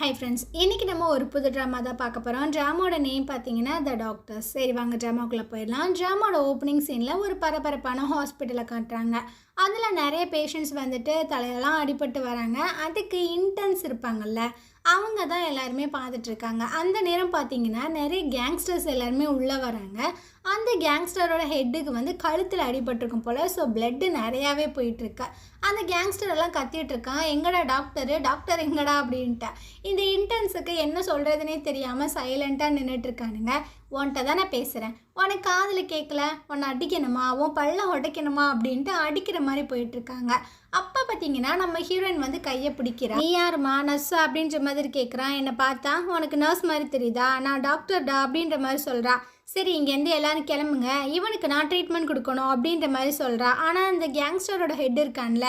Hi friends, இன்றைக்கி நம்ம ஒரு புது ட்ராமா தான் பார்க்க போகிறோம். ட்ராமாவோட நேம் பார்த்தீங்கன்னா த டாக்டர்ஸ். சரி வாங்க ட்ராமாவுக்குள்ளே போயிடலாம். ட்ராமாவோட ஓப்பனிங் சீனில் ஒரு பரபரப்பான ஹாஸ்பிட்டலை காட்டுறாங்க. அதில் நிறைய பேஷண்ட்ஸ் வந்துட்டு தலையெல்லாம் அடிபட்டு வராங்க. அதுக்கு இன்டர்ன்ஸ் இருப்பாங்கள்ல, அவங்க தான் எல்லாருமே பார்த்துட்ருக்காங்க. அந்த நேரம் பார்த்தீங்கன்னா நிறைய கேங்ஸ்டர்ஸ் எல்லாருமே உள்ளே வராங்க. அந்த கேங்ஸ்டரோட ஹெட்டுக்கு வந்து கழுத்தில் அடிபட்டிருக்கும் போல். ஸோ பிளட்டு நிறையாவே போயிட்டுருக்கு. அந்த கேங்ஸ்டர் எல்லாம் கத்திட்டு இருக்கான், எங்கடா டாக்டர் எங்கடா அப்படின்ட்டு. இந்த இன்டர்ன்ஸுக்கு என்ன சொல்கிறதுனே தெரியாமல் சைலண்ட்டாக நின்றுட்டுருக்கானுங்க. உன்கிட்ட தான் நான் பேசுகிறேன், உனக்கு காதில் கேட்கல, உன்னை அடிக்கணுமா, உன் பல்ல உடைக்கணுமா அப்படின்ட்டு அடிக்கிற மாதிரி போயிட்டுருக்காங்க. அப்போ பார்த்தீங்கன்னா நம்ம ஹீரோயின் வந்து கையை பிடிக்கிறான். நீ யாருமா, நர்ஸா அப்படின்ற மாதிரி கேட்குறான். என்னை பார்த்தா உனக்கு நர்ஸ் மாதிரி தெரியுதா, நான் டாக்டர்டா அப்படின்ற மாதிரி சொல்கிறா. சரி இங்கேருந்து எல்லோரும் கிளம்புங்க, இவனுக்கு நான் ட்ரீட்மெண்ட் கொடுக்கணும் அப்படின்ற மாதிரி சொல்கிறா. ஆனால் அந்த கேங்ஸ்டரோட ஹெட் இருக்கான்ல,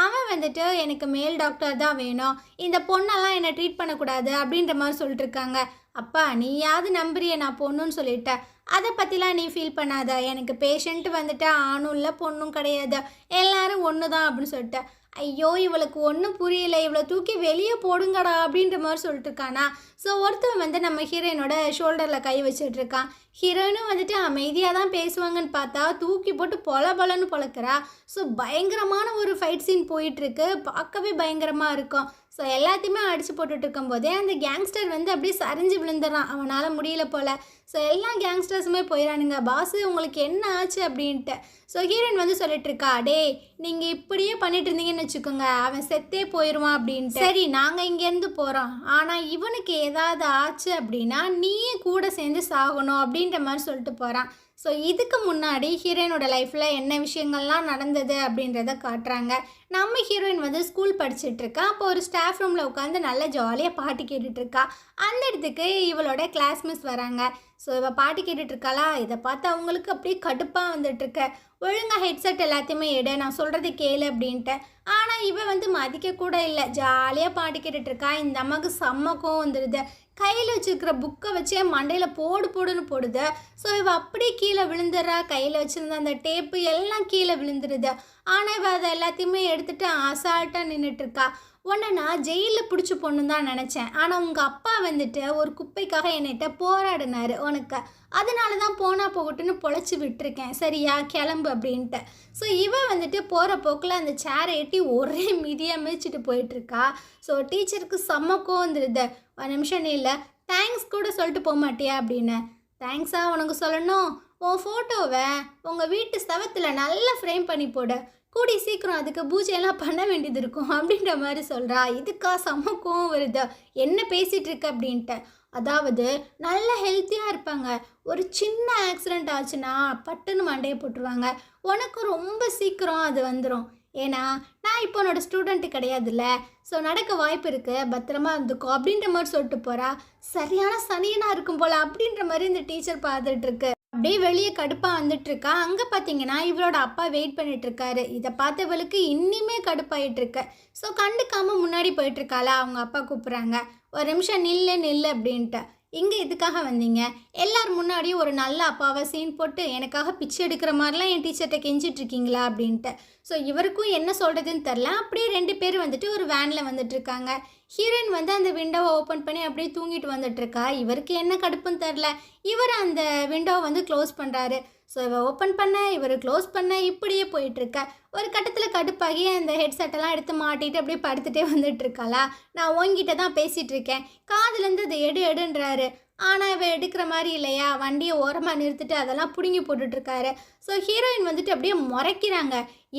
அவன் வந்துட்டு எனக்கு மேல் டாக்டர் தான் வேணும், இந்த பொண்ணெல்லாம் என்னை ட்ரீட் பண்ணக்கூடாது அப்படின்ற மாதிரி சொல்லிட்டு இருக்காங்க. அப்பா நீயாவது நம்புறிய நான் பொண்ணுன்னு சொல்லிட்டேன், அதை பற்றிலாம் நீ ஃபீல் பண்ணாத, எனக்கு பேஷண்ட்டு வந்துட்டு ஆணும் இல்லை பொண்ணும் கிடையாது, எல்லாரும் ஒன்று தான் அப்படின்னு சொல்லிட்டேன். ஐயோ இவளுக்கு ஒன்றும் புரியல, இவளை தூக்கி வெளியே போடுங்கடா அப்படின்ற மாதிரி சொல்லிட்டு இருக்கானா. ஸோ ஒருத்தன் வந்து நம்ம ஹீரோயினோட ஷோல்டரில் கை வச்சுட்ருக்கான். ஹீரோயினும் வந்துட்டு அமைதியாக தான் பேசுவாங்கன்னு பார்த்தா தூக்கி போட்டு பொலன்னு பொழக்கிறா. ஸோ பயங்கரமான ஒரு ஃபைட் சீன் போயிட்டுருக்கு, பார்க்கவே பயங்கரமாக இருக்கும். ஸோ எல்லாத்தையுமே அடித்து போட்டுட்டு இருக்கும்போதே அந்த கேங்ஸ்டர் வந்து அப்படியே சரிஞ்சு விழுந்துடுறான், அவனால் முடியல போல். ஸோ எல்லா கேங்ஸ்டர்ஸுமே போயிடானுங்க. பாஸு உங்களுக்கு என்ன ஆச்சு அப்படின்ட்டு. ஸோ ஹீரோயின் வந்து சொல்லிட்டு இருக்கா, டே நீங்கள் இப்படியே பண்ணிட்டு இருந்தீங்கன்னு வச்சுக்கோங்க, அவன் செத்தே போயிடுவான் அப்படின்ட்டு. சரி நாங்கள் இங்கேருந்து போகிறோம், ஆனால் இவனுக்கு ஏதாவது ஆச்சு அப்படின்னா நீயே கூட சேர்ந்து சாகணும் அப்படின்ற மாதிரி சொல்லிட்டு போகிறான். ஸோ இதுக்கு முன்னாடி ஹீரோயினோட லைஃப்பில் என்ன விஷயங்கள்லாம் நடந்தது அப்படின்றத காட்டுறாங்க. நம்ம ஹீரோயின் வந்து ஸ்கூல் படிச்சுட்ருக்கா. அப்போ ஒரு ஸ்டாஃப் ரூமில் உட்காந்து நல்லா ஜாலியாக பாட்டு கேட்டுட்ருக்கா. அந்த இடத்துக்கு இவளோட கிளாஸ் மிஸ் வராங்க. ஸோ இவள் பாட்டு கேட்டுட்ருக்காளா, இதை பார்த்து அவங்களுக்கு அப்படியே கடுப்பாக வந்துட்டுருக்க. ஒழுங்காக ஹெட்செட் எல்லாத்தையுமே எடு, நான் சொல்கிறது கேளு அப்படின்ட்டு. ஆனால் இவன் வந்து மதிக்க கூட இல்லை, ஜாலியாக பாட்டு கேட்டுட்ருக்கா. இந்த அம்மாவுக்கு செம்மக்கம் வந்துடுது. கையில் வச்சுருக்கிற புக்கை வச்சே மண்டையில் போடுன்னு போடுது. ஸோ இவள் அப்படியே கீழே விழுந்துடுறா. கையில் வச்சுருந்த அந்த டேப்பு எல்லாம் கீழே விழுந்துடுது. ஆனால் இவள் அதை எல்லாத்தையுமே எடுத்துகிட்டு அசால்ட்டாக நின்றுட்டுருக்கா. உன்னை நான் ஜெயிலில் பிடிச்சி பொண்ணு தான் நினச்சேன், ஆனால் உங்கள் அப்பா வந்துட்டு ஒரு குப்பைக்காக என்னிட்ட போராடினார் உனக்கு, அதனால தான் போனால் போகட்டுன்னு பொழைச்சி விட்டுருக்கேன், சரியா கிளம்பு அப்படின்ட்டு. ஸோ இவன் வந்துட்டு போகிற போக்கில் அந்த சேரை எட்டி ஒரே மிதியாக மிதிச்சுட்டு போயிட்டுருக்கா. ஸோ டீச்சருக்கு செம்மக்கம் வந்துடுது. ஒரு நிமிஷம் நீ இல்லை, தேங்க்ஸ் கூட சொல்லிட்டு போக மாட்டியா அப்படின்னு. தேங்க்ஸா உனக்கு சொல்லணும், உன் ஃபோட்டோவை உங்கள் வீட்டு செவத்தில் நல்லா ஃப்ரேம் பண்ணி போடு, கூடி சீக்கிரம் அதுக்கு பூஜையெல்லாம் பண்ண வேண்டியது இருக்கும் அப்படின்ற மாதிரி சொல்கிறா. இதுக்கா செம்மக்கும் வருது, என்ன பேசிகிட்டு இருக்க அப்படின்ட்டு. அதாவது நல்ல ஹெல்த்தியாக இருப்பாங்க, ஒரு சின்ன ஆக்சிடெண்ட் ஆச்சுன்னா பட்டுன்னு மண்டையை போட்டுருவாங்க, உனக்கு ரொம்ப சீக்கிரம் அது வந்துடும். ஏன்னா நான் இப்போ உன்னோட ஸ்டூடெண்ட்டு கிடையாதுல்ல, ஸோ நடக்க வாய்ப்பு இருக்குது, பத்திரமா இருந்துக்கோ அப்படின்ற மாதிரி சொல்லிட்டு போகிறா. சரியான சனியனாக இருக்கும் போல் அப்படின்ற மாதிரி இந்த டீச்சர் பார்த்துட்ருக்கு. அப்படியே வெளியே கடுப்பாக வந்துட்டுருக்கா. அங்கே பார்த்தீங்கன்னா இவளோட அப்பா வெயிட் பண்ணிகிட்ருக்காரு. இதை பார்த்தவளுக்கு இன்னிமே கடுப்பாயிட்டுருக்கு. ஸோ கண்டுக்காமல் முன்னாடி போயிட்டுருக்காளா, அவங்க அப்பா கூப்பிட்றாங்க, ஒரு நிமிஷம் நில்லு அப்படின்ட்டு. இங்கே எதுக்காக வந்தீங்க, எல்லோரும் முன்னாடியும் ஒரு நல்ல அப்பாவை சீன் போட்டு எனக்காக பிச்சை எடுக்கிற மாதிரிலாம் என் டீச்சர்கிட்ட கெஞ்சிட்ருக்கீங்களா அப்படின்ட்டு. ஸோ இவருக்கும் என்ன சொல்கிறதுன்னு தெரில. அப்படியே 2 பேர் வந்துட்டு ஒரு வேனில் வந்துட்டுருக்காங்க. ஹீரோயின் வந்து அந்த விண்டோவை ஓப்பன் பண்ணி அப்படியே தூங்கிட்டு வந்துட்டுருக்கா. இவருக்கு என்ன கடுப்புன்னு தெரில. இவர் அந்த விண்டோவை வந்து க்ளோஸ் பண்ணுறாரு. ஸோ இவள் ஓப்பன் பண்ண, இவர் க்ளோஸ் பண்ண, இப்படியே போயிட்டுருக்க. ஒரு கட்டத்தில் கடுப்பாகி அந்த ஹெட்செட்டெல்லாம் எடுத்து மாட்டிட்டு அப்படியே படுத்துகிட்டே வந்துட்டுருக்காளா. நான் உங்ககிட்ட தான் பேசிகிட்ருக்கேன், காதுலேருந்து அதை எடுன்றாரு. ஆனால் இவள் எடுக்கிற மாதிரி இல்லையா, வண்டியை ஓரமாக நிறுத்திட்டு அதெல்லாம் பிடுங்கி போட்டுட்ருக்காரு. ஸோ ஹீரோயின் வந்துட்டு அப்படியே முறைக்கிறாங்க,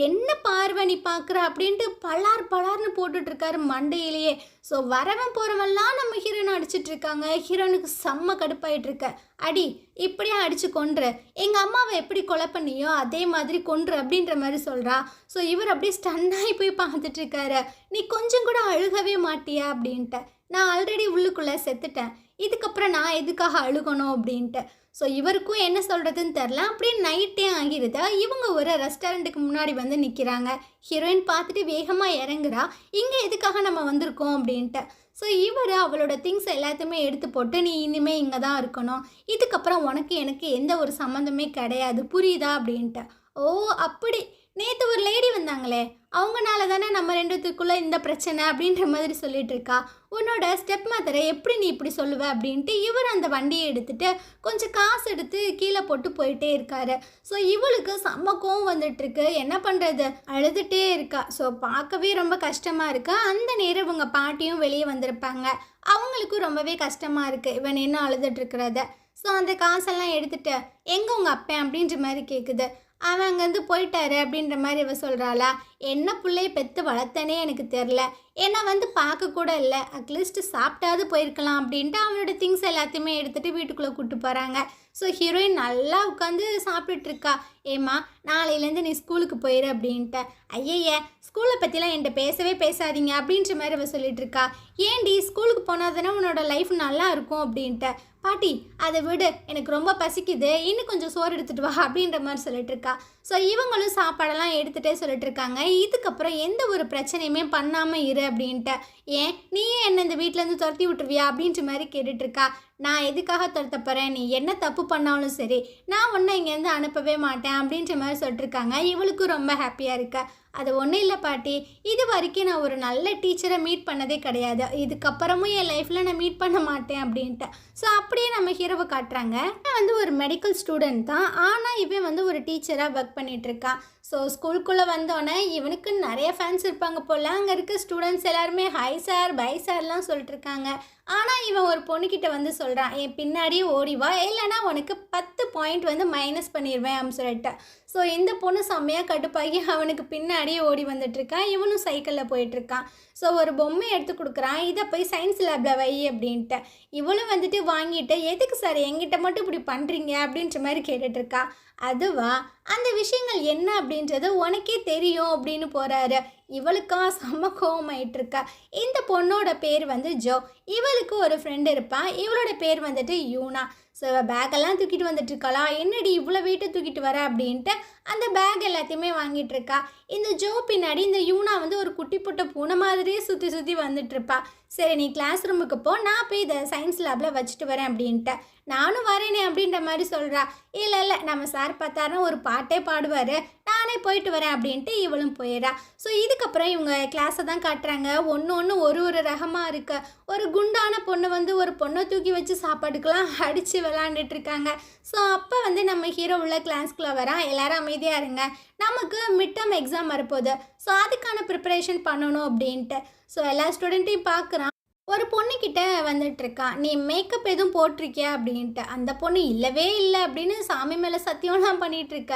என்ன பார்வை நீ பார்க்குற அப்படின்ட்டு பலார்னு போட்டுட்ருக்காரு மண்டையிலேயே. ஸோ வரவன் போகிறவெல்லாம் நம்ம ஹீரோயினை அடிச்சிட்ருக்காங்க. ஹீரோயினுக்கு செம்ம கடுப்பாயிட்ருக்க. அடி இப்படியே அடித்து கொன்று, எங்கள் அம்மாவை எப்படி கொலை பண்ணியோ அதே மாதிரி கொன்று அப்படின்ற மாதிரி சொல்கிறா. ஸோ இவர் அப்படியே ஸ்டன்னாகி போய் பார்த்துட்ருக்காரு. நீ கொஞ்சம் கூட அழுகவே மாட்டியா அப்படின்ட்டு. நான் ஆல்ரெடி உள்ளுக்குள்ளே செத்துட்டேன், இதுக்கப்புறம் நான் எதுக்காக அழுகணும் அப்படின்ட்டு. ஸோ இவருக்கும் என்ன சொல்கிறதுன்னு தெரில. அப்படியே நைட்டே ஆகிருதா. இவங்க ஒரு ரெஸ்டாரண்ட்டுக்கு முன்னாடி வந்து நிற்கிறாங்க. ஹீரோயின் பார்த்துட்டு வேகமாக இறங்குறா, இங்கே எதுக்காக நம்ம வந்திருக்கோம் அப்படின்ட்டு. ஸோ இவர் அவளோட திங்ஸ் எல்லாத்தையுமே எடுத்து போட்டு, நீ இனிமேல் இங்கே தான் இருக்கணும், இதுக்கப்புறம் உனக்கு எனக்கு எந்த ஒரு சம்மந்தமே கிடையாது, புரியுதா அப்படின்ட்டு. ஓ அப்படி, நேற்று ஒரு லேடி வந்தாங்களே அவங்கனால தானே நம்ம ரெண்டுத்துக்குள்ளே இந்த பிரச்சனை அப்படின்ற மாதிரி சொல்லிட்டு இருக்கா. உன்னோட ஸ்டெப் மதரை எப்படி நீ இப்படி சொல்லுவ அப்படின்ட்டு இவர் அந்த வண்டியை எடுத்துட்டு கொஞ்சம் காசு எடுத்து கீழே போட்டு போயிட்டே இருக்காரு. ஸோ இவளுக்கு செம்ம கோவம் வந்துட்டுருக்கு. என்ன பண்ணுறது, அழுதுகிட்டே இருக்கா. ஸோ பார்க்கவே ரொம்ப கஷ்டமாக இருக்கு. அந்த நேரம் இவங்க பாட்டியும் வெளியே வந்திருப்பாங்க. அவங்களுக்கும் ரொம்பவே கஷ்டமாக இருக்குது இவன் இன்னும் அழுதுட்டு இருக்கிறத. ஸோ அந்த காசெல்லாம் எடுத்துட்டு எங்கே உங்கள் அப்பன் அப்படின்ற மாதிரி கேட்குது. அவன் அங்கேருந்து போயிட்டாரு அப்படின்ற மாதிரி இவ சொல்கிறாளா. என்ன பிள்ளைய பெற்று வளர்த்தனே எனக்கு தெரில, என்னை வந்து பார்க்க கூட இல்லை, அட்லீஸ்ட் சாப்பிட்டாவது போயிருக்கலாம் அப்படின்ட்டு அவனோட திங்ஸ் எல்லாத்தையுமே எடுத்துகிட்டு வீட்டுக்குள்ளே கூப்பிட்டு போகிறாங்க. ஸோ ஹீரோயின் நல்லா உட்காந்து சாப்பிட்டுட்ருக்கா. ஏம்மா நாளையிலேருந்து நீ ஸ்கூலுக்கு போயிரு அப்படின்ட்டு. ஐயய்ய ஸ்கூலை பற்றிலாம் என்கிட்ட பேசவே பேசாதீங்க அப்படின்ற மாதிரி அவ சொல்லிட்டு இருக்கா. ஏன்டி ஸ்கூலுக்கு போனால் தானே உன்னோட லைஃப் நல்லா இருக்கும் அப்படின்ட்டு. பாட்டி அதை விடு, எனக்கு ரொம்ப பசிக்குது, இன்னும் கொஞ்சம் சோறு எடுத்துகிட்டு வா அப்படின்ற மாதிரி சொல்லிட்டு இருக்கா. ஸோ இவங்களும் சாப்பாடெல்லாம் எடுத்துகிட்டே சொல்லிட்டு இருக்காங்க. இதுக்கப்புறம் எந்த ஒரு பிரச்சனையுமே பண்ணாமல் இரு அப்படின்ட்டு. ஏன் நீயே என்ன இந்த வீட்டிலேருந்து துரத்தி விட்டுருவியா அப்படின்ற மாதிரி கேட்டுட்ருக்கா. நான் எதுக்காக துரத்த போகிறேன், நீ என்ன தப்பு பண்ணாலும் சரி நான் ஒன்றை இங்கேருந்து அனுப்பவே மாட்டேன் அப்படின்ற மாதிரி சொல்லிட்டுருக்காங்க. இவளுக்கும் ரொம்ப ஹாப்பியாக இருக்கா. அது ஒன்றும் இல்லை பாட்டி, இது வரைக்கும் நான் ஒரு நல்ல டீச்சரை மீட் பண்ணதே கிடையாது, இதுக்கப்புறமும் என் லைஃப்பில் நான் மீட் பண்ண மாட்டேன் அப்படின்ட்டு. ஸோ அப்படியே நம்ம ஹீரோவை காட்டுறாங்க. வந்து ஒரு மெடிக்கல் ஸ்டூடெண்ட் தான், ஆனால் இவன் வந்து ஒரு டீச்சராக ஒர்க் பண்ணிகிட்ருக்கான். ஸோ ஸ்கூலுக்குள்ளே வந்தோடனே இவனுக்கு நிறைய ஃபேன்ஸ் இருப்பாங்க போல். அங்கே இருக்க ஸ்டூடெண்ட்ஸ் எல்லாருமே ஹை சார் பை சார்லாம் சொல்லிட்டுருக்காங்க. ஆனால் இவன் ஒரு பொண்ணுக்கிட்ட வந்து சொல்கிறான், என் பின்னாடியே ஓடிவா இல்லைனா உனக்கு 10 பாயிண்ட் வந்து மைனஸ் பண்ணிடுவேன் அப்படின்னு சொல்லிட்டு. ஸோ இந்த பொண்ணு செம்மையாக கடுப்பாகி அவனுக்கு பின்னாடியே ஓடி வந்துட்டுருக்கான். இவனும் சைக்கிளில் போயிட்டுருக்கான். ஸோ ஒரு பொம்மை எடுத்து கொடுக்குறான், இதை போய் சயின்ஸ் லேபில் வை அப்படின்ட்டு. இவளும் வந்துட்டு வாங்கிட்டு, எதுக்கு சார் என்கிட்ட மட்டும் இப்படி பண்ணுறீங்க அப்படின்ற மாதிரி கேட்டுட்ருக்கா. அதுவா, அந்த விஷயங்கள் என்ன அப்படின்றது உனக்கே தெரியும் அப்படின்னு போகிறாரு. இவளுக்கா செம்ம கோவமாயிட்டிருக்கா. இந்த பொண்ணோட பேர் வந்து ஜோ. இவளுக்கு ஒரு ஃப்ரெண்டு இருப்பான், இவளோட பேர் வந்துட்டு யூனா. ஸோ பேக்கெல்லாம் தூக்கிட்டு வந்துட்டுருக்காளா. என்னடி இவ்வளோ வீட்டை தூக்கிட்டு வர அப்படின்ட்டு அந்த பேக் எல்லாத்தையுமே வாங்கிட்டுருக்கா. இந்த ஜோ பின்னாடி இந்த யூனா வந்து ஒரு குட்டி புட்ட பூனை மாதிரியே சுற்றி சுற்றி வந்துட்டுருப்பா. சரி நீ கிளாஸ் ரூமுக்கு போ, நான் போய் இதை சயின்ஸ் லேபில் வச்சுட்டு வரேன் அப்படின்ட்டு. நானும் வரேனே அப்படின்ற மாதிரி சொல்கிறா. இல்லை இல்லை நம்ம சார் பார்த்தாருன்னா ஒரு பாட்டே பாடுவார், நானே போயிட்டு வரேன் அப்படின்ட்டு இவளும் போயிடா. ஸோ இதுக்கப்புறம் இவங்க கிளாஸை தான் காட்டுறாங்க. ஒன்று ஒரு ரகமாக இருக்கு. ஒரு குண்டான பொண்ணு வந்து ஒரு பொண்ணை தூக்கி வச்சு சாப்பாட்டுக்கெல்லாம் அடித்து விளாண்டுட்ருக்காங்க. ஸோ அப்போ வந்து நம்ம ஹீரோ உள்ள கிளாஸ்க்குள்ளே வரான். எல்லாரும் அமைதியாக இருங்க, நமக்கு மிட் டேர்ம் எக்ஸாம் வரப்போகுது, ஸோ அதுக்கான ப்ரிப்பரேஷன் பண்ணணும் அப்படின்ட்டு. ஸோ எல்லா ஸ்டூடெண்ட்டையும் பார்க்குறான். ஒரு பொண்ணுக்கிட்ட வந்துட்டுருக்கான், நீ மேக்கப் எதுவும் போட்டிருக்கியா அப்படின்ட்டு. அந்த பொண்ணு இல்லவே இல்லை அப்படின்னு சாமி மேலே சத்தியம்லாம் பண்ணிகிட்ருக்க.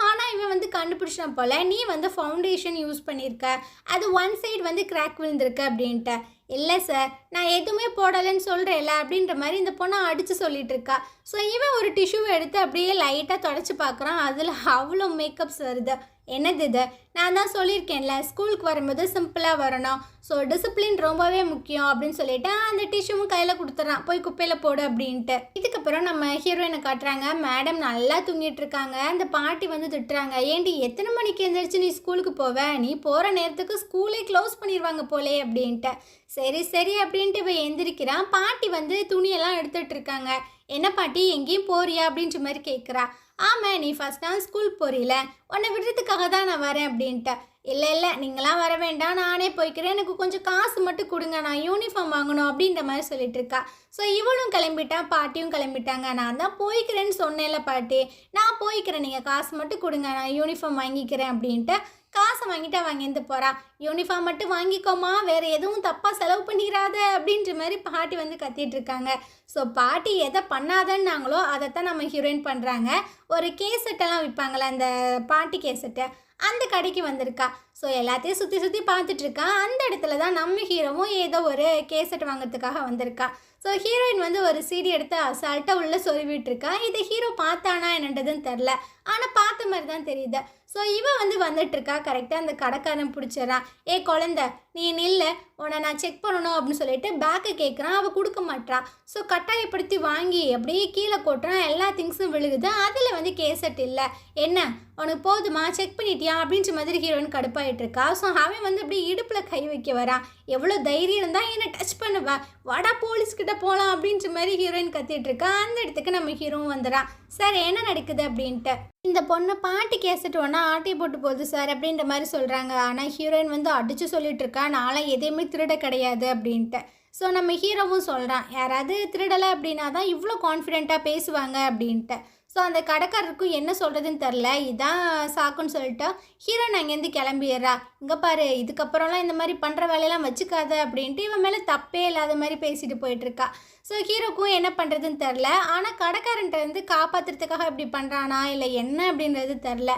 ஆனால் இவன் வந்து கண்டுபிடிச்சான் போல், நீ வந்து ஃபவுண்டேஷன் யூஸ் பண்ணியிருக்க, அது ஒன் சைடு வந்து கிராக் விழுந்திருக்கு அப்படின்ட்டு. இல்லை சார் நான் எதுவுமே போடலைன்னு சொல்கிறேன்ல அப்படின்ற மாதிரி இந்த பொண்ணை அடித்து சொல்லிட்டு இருக்கா. ஸோ இவன் ஒரு டிஷ்யூவை எடுத்து அப்படியே லைட்டாக தொடச்சி பார்க்குறான். அதில் அவ்வளோ மேக்கப்ஸ் வருது. என்னது இது, நான் தான் சொல்லியிருக்கேன்ல ஸ்கூலுக்கு வரும்போது சிம்பிளாக வரணும், ஸோ டிசிப்ளின் ரொம்பவே முக்கியம் அப்படின்னு சொல்லிட்டு அந்த டிஷ்யூவும் கையில் கொடுத்துட்றான், போய் குப்பையில் போடு அப்படின்ட்டு. இதுக்கப்புறம் நம்ம ஹீரோயினை காட்டுறாங்க. மேடம் நல்லா தூங்கிட்டு இருக்காங்க. அந்த பாட்டி வந்து திட்டுறாங்க, ஏன்டி எத்தனை மணிக்கு எழுந்திரிச்சு நீ ஸ்கூலுக்கு போவ, நீ போகிற நேரத்துக்கு ஸ்கூலே க்ளோஸ் பண்ணிடுவாங்க போலே அப்படின்ட்டு. சரி சரி அப்படின்ட்டு இவ எந்திரிக்கிறான். பாட்டி வந்து துணியெல்லாம் எடுத்துகிட்டு இருக்காங்க. என்ன பாட்டி எங்கேயும் போறியா அப்படின்ற மாதிரி கேட்குறா. ஆமாம் நீ ஃபஸ்ட் நாள் ஸ்கூல் போறீல, உன்னை விடுறதுக்காக தான் நான் வரேன் அப்படின்ட்டு. இல்லை இல்லை நீங்களாம் வர வேண்டாம், நானே போய்க்கிறேன், எனக்கு கொஞ்சம் காசு மட்டும் கொடுங்க, நான் யூனிஃபார்ம் வாங்கணும் அப்படின்ற மாதிரி சொல்லிட்டு இருக்கா. ஸோ இவளும் கிளம்பிட்டா, பாட்டியும் கிளம்பிட்டாங்க. நான் தான் போய்க்கிறேன்னு சொன்னேன்ல பாட்டி, நான் போய்க்கிறேன், நீங்கள் காசு மட்டும் கொடுங்க, நான் யூனிஃபார்ம் வாங்கிக்கிறேன் அப்படின்ட்டு காசை வாங்கிட்டா வாங்கிட்டு போகிறா. யூனிஃபார்ம் மட்டும் வாங்கிக்கோமா, வேறு எதுவும் தப்பாக செலவு பண்ணிடாத அப்படின்ற மாதிரி பாட்டி வந்து கத்திட்டு இருக்காங்க. ஸோ பாட்டி எதை பண்ணாதன்னாங்களோ அதைத்தான் நம்ம ஹீரோயின் பண்ணுறாங்க. ஒரு கேசட்டெல்லாம் விற்பாங்களே அந்த பாட்டி கேசட்டை, அந்த கடைக்கு வந்திருக்கா. ஸோ எல்லாத்தையும் சுற்றி சுற்றி பார்த்துட்ருக்கா. அந்த இடத்துல தான் நம்ம ஹீரோவும் ஏதோ ஒரு கேசட் வாங்கிறதுக்காக வந்திருக்கா. ஸோ ஹீரோயின் வந்து ஒரு சீடி எடுத்து அசால்ட்டாக உள்ளே சொருவிட்டுருக்கா. இதை ஹீரோ பார்த்தானா என்னன்றதுன்னு தெரில, ஆனால் பார்த்த மாதிரி தான் தெரியுது. ஸோ இவன் வந்து வந்துட்டுருக்கா. கரெக்டாக அந்த கடைக்காரன் பிடிச்சிடறான். ஏ குழந்த, நீ நில்ல, உன்னை நான் செக் பண்ணணும் அப்படின்னு சொல்லிட்டு பேக்கை கேட்குறான். அவள் கொடுக்க மாட்றா. ஸோ கட்டாயப்படுத்தி வாங்கி அப்படியே கீழே கொட்டுறான். எல்லா திங்ஸும் விழுகுது. அதில் வந்து கேசட் இல்லை. என்ன உனக்கு போதுமா, செக் பண்ணிட்டியா அப்படின்ற மாதிரி ஹீரோயின் கடுப்பாயிட்டு இருக்கா. ஸோ அவன் வந்து அப்படியே இடுப்பில் கை வைக்க வரான். எவ்வளோ தைரியம் இருந்தால் என்னை டச் பண்ணுவா, வாடா போலீஸ்கிட்ட போகலாம் அப்படின்ற மாதிரி ஹீரோயின் கத்திட்டு இருக்கா. அந்த இடத்துக்கு நம்ம ஹீரோவும் வந்துடான். சார் என்ன நடக்குது அப்படின்ட்டு. இந்த பொண்ணு பாட்டு கேசட் ஒன்றா ஆட்டி போட்டு போகுது சார் அப்படின்ற மாதிரி சொல்கிறாங்க. ஆனால் ஹீரோயின் வந்து அடித்து சொல்லிட்டு இருக்கா, நான்லாம் எதையுமே திருட கிடையாது அப்படின்ட்டு. ஸோ நம்ம ஹீரோவும் சொல்கிறான், யாராவது திருடலை அப்படின்னா தான் இவ்வளோ கான்ஃபிடெண்ட்டாக பேசுவாங்க அப்படின்ட்டு. ஸோ அந்த கடைக்காரருக்கும் என்ன சொல்கிறதுன்னு தெரில. இதான் சாக்குன்னு சொல்லிட்டு ஹீரோயின் அங்கேருந்து கிளம்பிடுறா. இங்கே பாரு, இதுக்கப்புறம்லாம் இந்த மாதிரி பண்ணுற வேலையெல்லாம் வச்சுக்காத அப்படின்ட்டு இவன் மேலே தப்பே இல்லாத மாதிரி பேசிட்டு போயிட்டுருக்கா. ஸோ ஹீரோக்கும் என்ன பண்ணுறதுன்னு தெரில. ஆனால் கடைக்காரன்ட்ட வந்து காப்பாற்றுறதுக்காக இப்படி பண்ணுறானா இல்லை என்ன அப்படின்றது தெரில.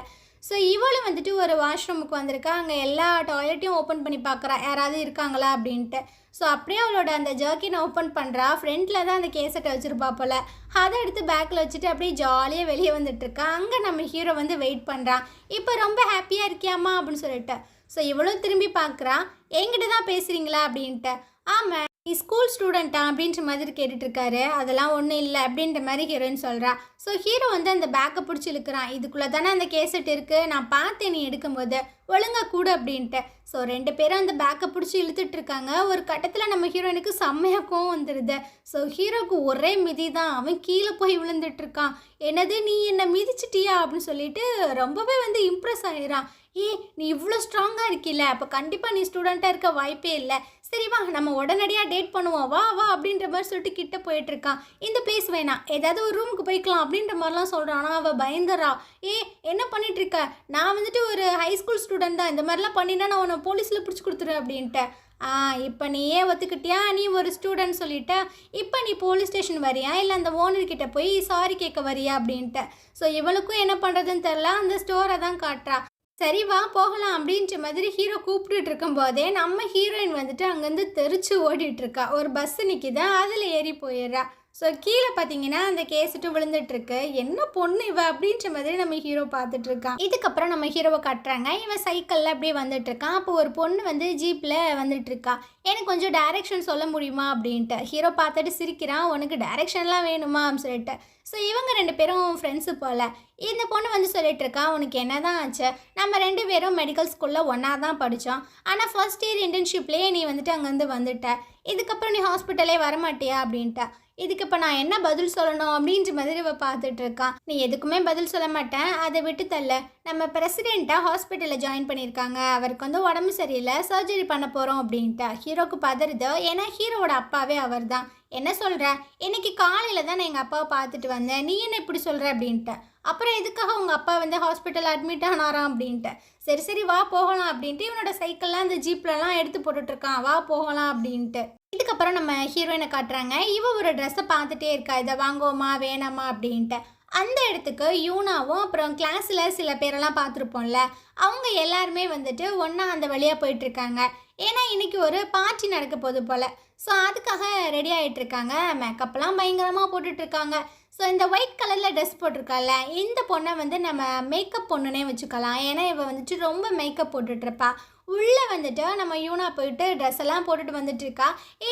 ஸோ இவளும் வந்துட்டு ஒரு வாஷ்ரூமுக்கு வந்திருக்கா. அங்கே எல்லா டாய்லெட்டையும் ஓப்பன் பண்ணி பார்க்குறா, யாராவது இருக்காங்களா அப்படின்ட்டு. ஸோ அப்படியே அவளோட அந்த ஜர்க்கினை ஓப்பன் பண்ணுறா. ஃப்ரண்ட்டில் தான் அந்த கேசட்டை வச்சுருப்பா போல். அதை எடுத்து பேக்கில் வச்சுட்டு அப்படியே ஜாலியாக வெளியே வந்துட்டுருக்கா. அங்கே நம்ம ஹீரோ வந்து வெயிட் பண்ணுறான். இப்போ ரொம்ப ஹாப்பியாக இருக்கியாம்மா அப்படின்னு சொல்லிட்டு. ஸோ இவளும் திரும்பி பார்க்குறா. என்கிட்ட தான் பேசுகிறீங்களா அப்படின்ட்டு. ஆமாம், நீ ஸ்கூல் ஸ்டூடெண்ட்டா அப்படின்ற மாதிரி கேட்டுட்ருக்காரு. அதெல்லாம் ஒன்றும் இல்லை அப்படின்ற மாதிரி ஹீரோயின் சொல்கிறா. ஸோ ஹீரோ வந்து அந்த பேக்கை பிடிச்சி இழுக்கிறான். இதுக்குள்ளே தானே அந்த கேசட் இருக்குது, நான் பார்த்தேன் நீ எடுக்கும்போது, ஒழுங்காக கூட அப்படின்ட்டு. ஸோ 2 பேரும் அந்த பேக்கை பிடிச்சி இழுத்துட்ருக்காங்க. ஒரு கட்டத்தில் நம்ம ஹீரோயினுக்கு செம்மையாக கோவம் வந்துடுது. ஸோ ஹீரோக்கு ஒரே மிதி தான். அவன் கீழே போய் விழுந்துட்டுருக்கான். என்னது நீ என்னை மிதிச்சிட்டியா அப்படின்னு சொல்லிட்டு ரொம்பவே வந்து இம்ப்ரெஸ் ஆகிடுறான். நீ இவ்வளோ ஸ்ட்ராங்காக இருக்கில்ல, அப்போ கண்டிப்பாக நீ ஸ்டூடெண்ட்டாக இருக்க வாய்ப்பே இல்லை. சரி வா, நம்ம உடனடியாக டேட் பண்ணுவோம், வா வா அப்படின்ற மாதிரி சொல்லிட்டு கிட்ட போயிட்டுருக்கான். இந்த பிளேஸ் வேணாம், ஏதாவது ஒரு ரூமுக்கு போய்க்கலாம் அப்படின்ற மாதிரிலாம் சொல்கிறான். ஆனால் அவள் பயந்துறா. என்ன பண்ணிகிட்ருக்க, நான் வந்துட்டு ஒரு ஹைஸ்கூல் ஸ்டூடெண்ட் தான், இந்த மாதிரிலாம் பண்ணினா நான் உன்னை போலீஸில் பிடிச்சி கொடுத்துருவேன் அப்படின்ட்டு. இப்போ நீ ஏன் ஒத்துக்கிட்டியா, நீ ஒரு ஸ்டூடெண்ட் சொல்லிட்ட, இப்போ நீ போலீஸ் ஸ்டேஷன் வரியா இல்லை அந்த ஓனர்கிட்ட போய் சாரி கேட்க வரியா அப்படின்ட்டு. ஸோ இவளுக்கும் என்ன பண்ணுறதுன்னு தெரில, அந்த ஸ்டோரை தான் காட்டுறா. சரி வா போகலாம் அப்படின்ற மாதிரி ஹீரோ கூப்பிட்டுட்டு இருக்கும்போதே நம்ம ஹீரோயின் வந்துட்டு அங்கேருந்து தெரிச்சு ஓடிட்டுருக்கா. ஒரு பஸ்ஸு நிற்கிது, அதில் ஏறி போயிடுறா. ஸோ கீழே பார்த்தீங்கன்னா அந்த கேசட்டு விழுந்துட்டுருக்கு. என்ன பொண்ணு இவ அப்படின்ற மாதிரி நம்ம ஹீரோ பார்த்துட்ருக்கான். இதுக்கப்புறம் நம்ம ஹீரோவை கட்டுறாங்க. இவன் சைக்கிளில் அப்படியே வந்துட்டுருக்கான். அப்போ ஒரு பொண்ணு வந்து ஜீப்பில் வந்துட்டுருக்கா. எனக்கு கொஞ்சம் டைரெக்ஷன் சொல்ல முடியுமா அப்படின்ட்டு. ஹீரோ பார்த்துட்டு சிரிக்கிறான். உனக்கு டைரெக்ஷன்லாம் வேணுமா அப்படின்னு சொல்லிட்டு. ஸோ இவங்க 2 பேரும் ஃப்ரெண்ட்ஸு போல். இந்த பொண்ணு வந்து சொல்லிட்டு இருக்கா, உனக்கு என்ன தான் ஆச்சு, நம்ம 2 பேரும் மெடிக்கல் ஸ்கூலில் ஒன்றா தான் படித்தோம். ஆனால் ஃபர்ஸ்ட் இயர் இன்டர்ன்ஷிப்லேயே நீ வந்துட்டு அங்கேருந்து வந்துட்ட, இதுக்கப்புறம் நீ ஹாஸ்பிட்டலே வரமாட்டியா அப்படின்ட்டா. இதுக்கு இப்போ நான் என்ன பதில் சொல்லணும் அப்படின்ற மாதிரி இவ பார்த்துட்டு இருக்கான். நீ எதுக்குமே பதில் சொல்ல மாட்டேன், அதை விட்டு தள்ள. நம்ம பிரசிடெண்ட்டாக ஹாஸ்பிட்டலில் ஜாயின் பண்ணியிருக்காங்க, அவருக்கு வந்து உடம்பு சரியில்லை, சர்ஜரி பண்ண போகிறோம் அப்படின்ட்டா. ஹீரோக்கு பதறுது, ஏன்னா ஹீரோவோட அப்பாவே அவர் தான். என்ன சொல்கிற, இன்னைக்கு காலையில் தான் நான் எங்கள் அப்பாவை பார்த்துட்டு வந்தேன், நீ என்ன இப்படி சொல்கிற அப்படின்ட்டு. அப்புறம் எதுக்காக உங்கள் அப்பா வந்து ஹாஸ்பிட்டல் அட்மிட் ஆனாராம் அப்படின்ட்டு. சரி சரி வா போகலாம் அப்படின்ட்டு இவனோட சைக்கிள்லாம் இந்த ஜீப்லலாம் எடுத்து போட்டுட்ருக்கான். வா போகலாம் அப்படின்ட்டு. இதுக்கப்புறம் நம்ம ஹீரோயினை காட்டுறாங்க. இவ ஒரு ட்ரெஸ்ஸை பார்த்துட்டே இருக்கா, இதை வாங்குவோமா வேணாமா அப்படின்ட்டு. அந்த இடத்துக்கு யூனாவும் அப்புறம் கிளாஸில் சில பேரெல்லாம் பார்த்துருப்போம்ல, அவங்க எல்லாருமே வந்துட்டு ஒன்றா அந்த வழியாக போயிட்டுருக்காங்க. ஏன்னா இன்றைக்கி ஒரு பார்ட்டி நடக்க போகுது போல். ஸோ அதுக்காக ரெடி ஆகிட்டுருக்காங்க. மேக்கப்லாம் பயங்கரமாக போட்டுட்ருக்காங்க. ஸோ இந்த ஒயிட் கலரில் ட்ரெஸ் போட்டிருக்கால, இந்த பொண்ணை வந்து நம்ம மேக்கப் பொண்ணுனே வச்சுக்கலாம். ஏன்னா இவள் வந்துட்டு ரொம்ப மேக்கப் போட்டுட்ருப்பா. உள்ளே வந்துட்டு நம்ம யூனா போயிட்டு ட்ரெஸ் எல்லாம் போட்டுட்டு வந்துட்டுருக்கா.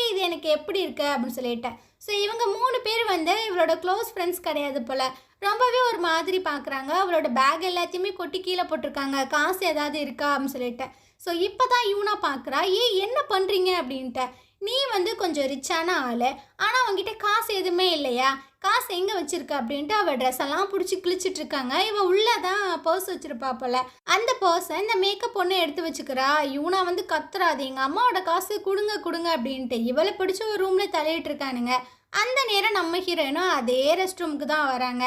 இது எனக்கு எப்படி இருக்கு அப்படின்னு சொல்லிட்டு. ஸோ இவங்க 3 பேர் வந்து இவளோட க்ளோஸ் ஃப்ரெண்ட்ஸ் கிடையாது போல். ரொம்பவே ஒரு மாதிரி பார்க்குறாங்க. அவளோட பேக் எல்லாத்தையுமே கொட்டி கீழே போட்டிருக்காங்க, காசு ஏதாவது இருக்கா அப்படின்னு சொல்லிட்டு. ஸோ இப்போ தான் யூனா பார்க்குறா. என்ன பண்ணுறீங்க அப்படின்ட்டு. நீ வந்து கொஞ்சம் ரிச்சான ஆள், ஆனால் அவங்ககிட்ட காசு எதுவுமே இல்லையா, காசு எங்கே வச்சுருக்க அப்படின்ட்டு அவள் ட்ரெஸ் எல்லாம் பிடிச்சி கிழிச்சிட்ருக்காங்க. இவள் உள்ளே தான் பர்ஸ் வச்சுருப்பா போல். அந்த பர்ஸை இந்த மேக்கப் பொண்ணு எடுத்து வச்சுக்கிறா. யூனா வந்து கத்துறாது, எங்கள் அம்மாவோட காசு கொடுங்க கொடுங்க அப்படின்ட்டு. இவளை பிடிச்சி ஒரு ரூமில் தள்ளிட்டு இருக்கானுங்க. அந்த நேரம் நம்ம ஹீரோயினும் அதே ரெஸ்ட் ரூமுக்கு தான் வராங்க.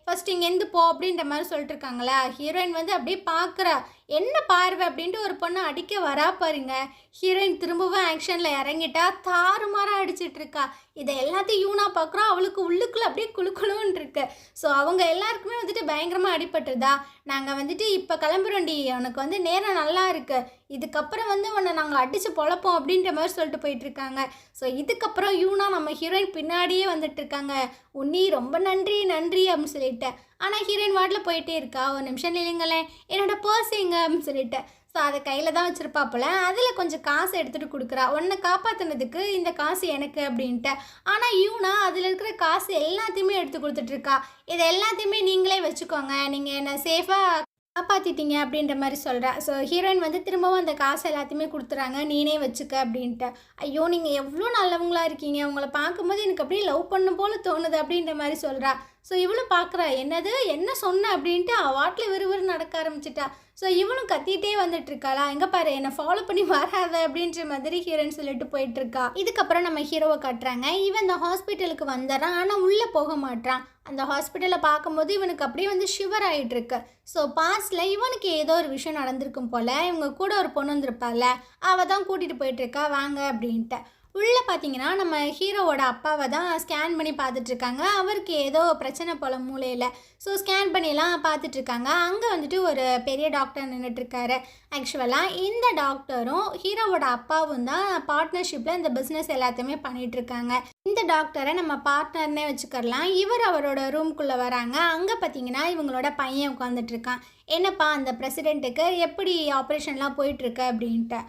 ஃபர்ஸ்ட் இங்கேருந்து போ அப்படின்ற மாதிரி சொல்லிட்டு இருக்காங்களா. ஹீரோயின் வந்து அப்படியே பார்க்குறா. என்ன பார்வை அப்படின்ட்டு ஒரு பொண்ணை அடிக்க வரா பாருங்க. ஹீரோயின் திரும்பவும் ஆக்ஷனில் இறங்கிட்டா. தாறுமாறாக அடிச்சிட்ருக்கா. இதை எல்லாத்தையும் யூனா பார்க்குறோம். அவளுக்கு உள்ளுக்குள்ளே அப்படியே குழுக்குழுன்னு இருக்கு. ஸோ அவங்க எல்லாருக்குமே வந்துட்டு பயங்கரமாக அடிபட்டுருதா. நாங்கள் வந்துட்டு இப்போ கிளம்புறோண்டி, உனக்கு வந்து நேரம் நல்லா இருக்குது, இதுக்கப்புறம் வந்து உன்னை நாங்கள் அடித்து பொழப்போம் அப்படின்ற மாதிரி சொல்லிட்டு போயிட்டுருக்காங்க. ஸோ இதுக்கப்புறம் யூனா நம்ம ஹீரோயின் பின்னாடியே வந்துட்டுருக்காங்க. உன்னி ரொம்ப நன்றி நன்றி அப்படின்னு சொல்லிட்டு. ஆனால் ஹீரோயின் வார்டில் போயிட்டே இருக்கா. ஒரு நிமிஷம் இல்லைங்களேன், என்னோட பர்ஸ் எங்க அப்படின்னு சொல்லிட்டு. ஸோ அதை கையில் தான் வச்சுருப்பாப்புல. அதில் கொஞ்சம் காசு எடுத்துகிட்டு கொடுக்குறா, உன்னை காப்பாற்றினதுக்கு இந்த காசு எனக்கு அப்படின்ட்டு. ஆனால் இவனா அதில் இருக்கிற காசு எல்லாத்தையுமே எடுத்து கொடுத்துட்ருக்கா. இதை எல்லாத்தையுமே நீங்களே வச்சுக்கோங்க, நீங்கள் என்னை சேஃபாக காப்பாற்றிட்டீங்க அப்படின்ற மாதிரி சொல்கிறா. ஸோ ஹீரோயின் வந்து திரும்பவும் அந்த காசு எல்லாத்தையுமே கொடுத்துறாங்க, நீனே வச்சுக்க அப்படின்ட்டு. ஐயோ நீங்கள் எவ்வளோ நல்லவங்களா இருக்கீங்க, உங்களை பார்க்கும்போது எனக்கு அப்படியே லவ் பண்ணும் போல் தோணுது அப்படின்ற மாதிரி சொல்கிறா. ஸோ இவளும் பார்க்குறா, என்னது என்ன சொன்ன அப்படின்ட்டு வாட்டில் விறுவிறு நடக்க ஆரம்பிச்சிட்டா. ஸோ இவனும் கத்திட்டே வந்துட்டுருக்காளா, எங்கே பாரு என்னை ஃபாலோ பண்ணி வராத அப்படின்ற மாதிரி ஹீரோயின் சொல்லிட்டு போயிட்டுருக்கா. இதுக்கப்புறம் நம்ம ஹீரோவை காட்டுறாங்க. இவன் இந்த ஹாஸ்பிட்டலுக்கு வந்துடுறான், ஆனால் உள்ளே போக மாட்டான். அந்த ஹாஸ்பிட்டலில் பார்க்கும்போது இவனுக்கு அப்படியே வந்து ஷிவர் ஆகிட்டு இருக்கு. ஸோ பாஸ்டில் இவனுக்கு ஏதோ ஒரு விஷயம் நடந்திருக்கும் போல். இவங்க கூட ஒரு பொண்ணு வந்திருப்பாள், அவள் தான் கூட்டிகிட்டு போயிட்டுருக்கா வாங்க அப்படின்ட்டு. உள்ளே பார்த்தீங்கன்னா நம்ம ஹீரோவோட அப்பாவை தான் ஸ்கேன் பண்ணி பார்த்துட்ருக்காங்க. அவருக்கு ஏதோ பிரச்சனை போல் மூளையில். ஸோ ஸ்கேன் பண்ணியெல்லாம் பார்த்துட்ருக்காங்க. அங்கே வந்துட்டு ஒரு பெரிய டாக்டர் நின்றுட்டுருக்காரு. ஆக்சுவலாக இந்த டாக்டரும் ஹீரோவோட அப்பாவும் தான் பார்ட்னர்ஷிப்பில் இந்த பிஸ்னஸ் எல்லாத்தையுமே பண்ணிகிட்ருக்காங்க. இந்த டாக்டரை நம்ம பார்ட்னர்னே வச்சுக்கலாம். இவர் அவரோட ரூம்குள்ளே வராங்க. அங்கே பார்த்தீங்கன்னா இவங்களோட பையன் உட்காந்துட்ருக்கான். என்னப்பா அந்த பிரசிடெண்ட்டுக்கு எப்படி ஆப்ரேஷன்லாம் போயிட்டுருக்கு அப்படின்ட்டு.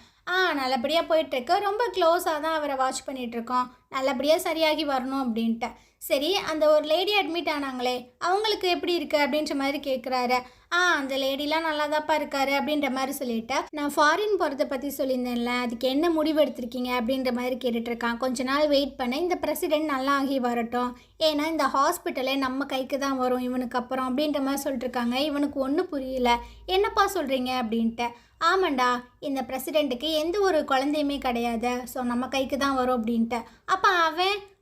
நல்லபடியாக போயிட்டுருக்கு, ரொம்ப க்ளோஸாக தான் அவரை வாட்ச் பண்ணிகிட்ருக்கோம், நல்லபடியாக சரியாகி வரணும் அப்படின்ட்டு. சரி, அந்த ஒரு லேடி அட்மிட் ஆனாங்களே அவங்களுக்கு எப்படி இருக்குது அப்படின்ற மாதிரி கேட்குறாரு. அந்த லேடிலாம் நல்லா தான்ப்பா இருக்காரு அப்படின்ற மாதிரி சொல்லிட்டு, நான் ஃபாரின் போகிறத பற்றி சொல்லியிருந்தேன்ல, அதுக்கு என்ன முடிவு எடுத்திருக்கீங்க அப்படின்ற மாதிரி கேட்டுட்ருக்கான். கொஞ்ச நாள் வெயிட் பண்ண, இந்த பிரசிடெண்ட் நல்லா ஆகி வரட்டும், ஏன்னா இந்த ஹாஸ்பிட்டலே நம்ம கைக்கு தான் வரும் இவனுக்கு அப்புறம் அப்படின்ற மாதிரி சொல்லிட்டுருக்காங்க. இவனுக்கு ஒன்றும் புரியல, என்னப்பா சொல்கிறீங்க அப்படின்ட்டு. ஆமாண்டா, இந்த பிரசிடெண்ட்டுக்கு எந்த ஒரு குழந்தையுமே கிடையாது, ஸோ நம்ம கைக்கு தான் வரும் அப்படின்ட்டு. அப்போ